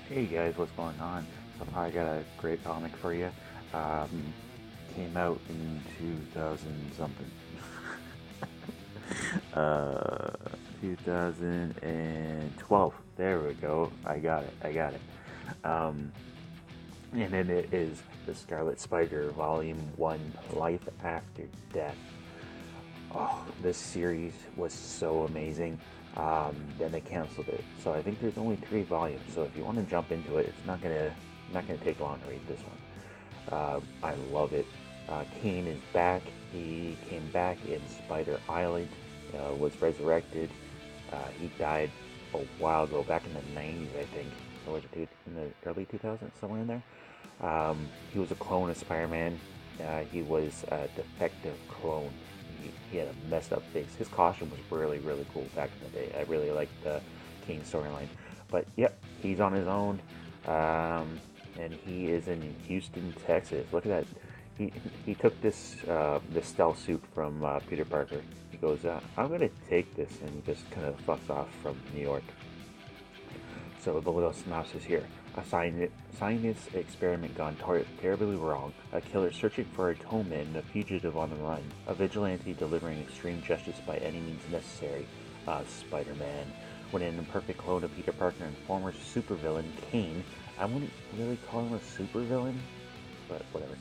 Hey guys, what's going on? So I got a great comic for you. Um, Came out in 2000 something. uh, 2012. There we go. I got it. I got it. Um, and then it is the Scarlet Spider Volume 1 Life After Death. Oh, this series was so amazing. Then they canceled it, so I think there's only 3 volumes. So if you want to jump into it, it's not gonna take long to read this one. I love it. Kaine is back. He came back in Spider Island. Was resurrected. He died a while ago, back in the 90s, I think, or was it in the early 2000s, somewhere in there. He was a clone of Spider-Man. He was a defective clone. He had a messed up face. His costume was really, really cool back in the day. I really liked the Kaine storyline. But yep, he's on his own, and he is in Houston, Texas. Look at that. He took this stealth suit from Peter Parker. He goes, "I'm gonna take this," and he just kind of fucks off from New York. So the little synopsis here. A science experiment gone terribly wrong. A killer searching for atonement and a fugitive on the run. A vigilante delivering extreme justice by any means necessary. Spider-Man. When an imperfect clone of Peter Parker and former supervillain Kaine, I wouldn't really call him a supervillain, but whatever.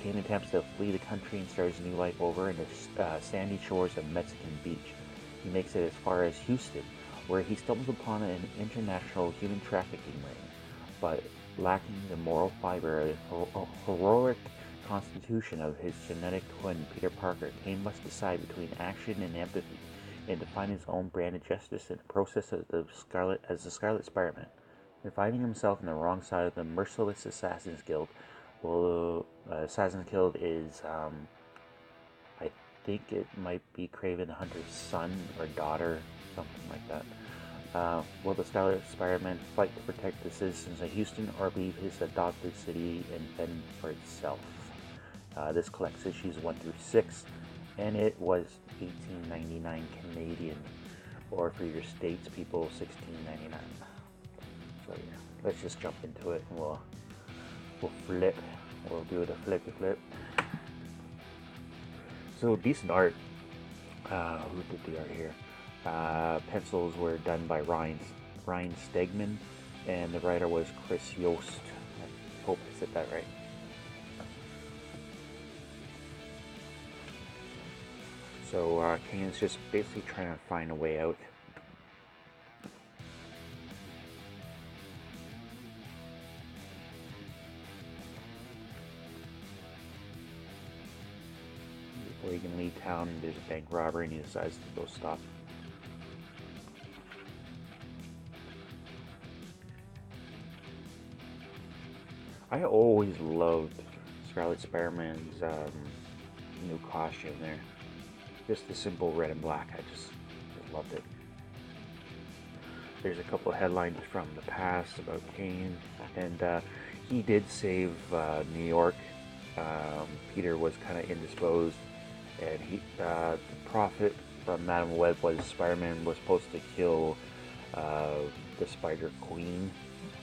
Kaine attempts to flee the country and starts a new life over in the sandy shores of Mexican Beach. He makes it as far as Houston, where he stumbles upon an international human trafficking ring. But lacking the moral fiber and heroic constitution of his genetic twin, Peter Parker, Kaine must decide between action and empathy, and to find his own brand of justice in the process of the Scarlet Spider-Man. And finding himself on the wrong side of the merciless Assassin's Guild, well, Assassin's Guild is, I think it might be Craven the Hunter's son or daughter, something like that. Will the Scarlet Spider-Man fight to protect the citizens of Houston or leave his adopted city and fend for itself? This collects issues 1 through 6, and it was $18.99 Canadian, or for your states people, $16.99. So yeah, let's just jump into it, and we'll flip. We'll do the flippy flip. So decent art. Who did the art here? Pencils were done by Ryan Stegman, and the writer was Chris Yost. I hope I said that right. So Kaine's just basically trying to find a way out. Before he can leave town, there's a bank robbery, and he decides to go stop. I always loved Scarlet Spider-Man's new costume there. Just the simple red and black. I just loved it. There's a couple of headlines from the past about Kaine, and he did save New York. Peter was kind of indisposed, and the prophet from Madam Web was Spider-Man was supposed to kill the Spider Queen,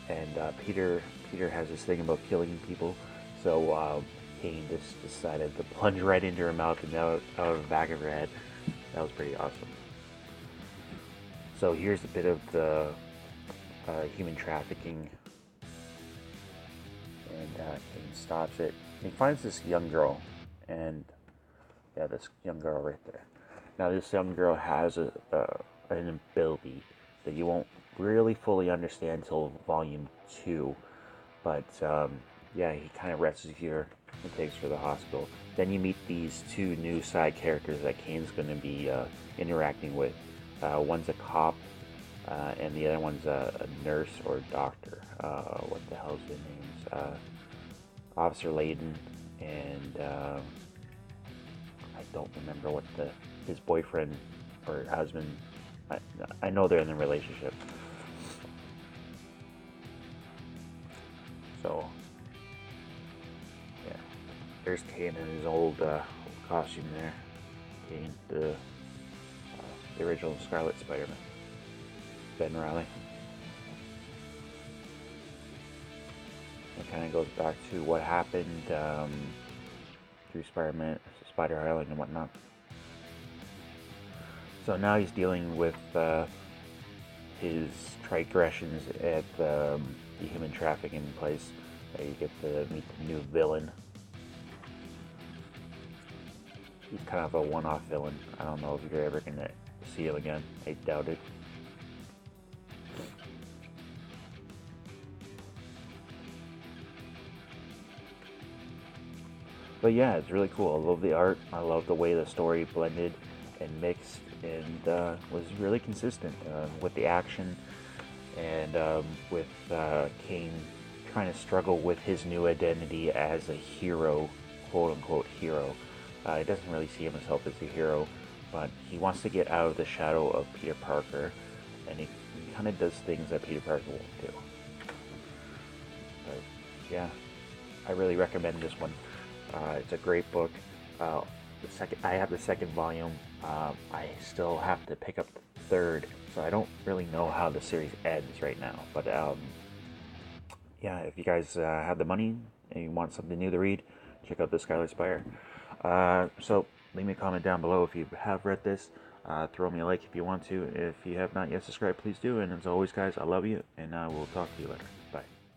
and Peter has this thing about killing people, so Kaine just decided to plunge right into her mouth and out of the back of her head. That was pretty awesome. So here's a bit of the human trafficking, and Kaine stops it. And he finds this young girl, and yeah, this young girl right there. Now this young girl has an ability that you won't really fully understand until volume 2, but yeah, he kind of rescues her and takes her to the hospital. Then you meet these 2 new side characters that Kaine's going to be interacting with. One's a cop, and the other one's a nurse or doctor. What the hell's their names? Officer Layden, and I don't remember what his boyfriend or husband. I know they're in a relationship. So yeah, there's Kaine in his old costume there. Kaine, the original Scarlet Spider-Man, Ben Riley. It kind of goes back to what happened through Spider Island and whatnot. So now he's dealing with his transgressions at the human trafficking place. You get to meet the new villain. He's kind of a one-off villain. I don't know if you're ever gonna see him again. I doubt it. But yeah, it's really cool. I love the art. I love the way the story blended and mixed and was really consistent with the action and with Kaine trying to struggle with his new identity as a hero, quote-unquote hero. He doesn't really see himself as a hero, but he wants to get out of the shadow of Peter Parker, and he kind of does things that Peter Parker won't do. But yeah, I really recommend this one. It's a great book. I have the second volume. I still have to pick up the third, so I don't really know how the series ends right now. But yeah, if you guys have the money and you want something new to read, check out the Scarlet Spider. So leave me a comment down below if you have read this. Throw me a like if you want to. If you have not yet subscribed, please do. And as always, guys, I love you, and we'll talk to you later.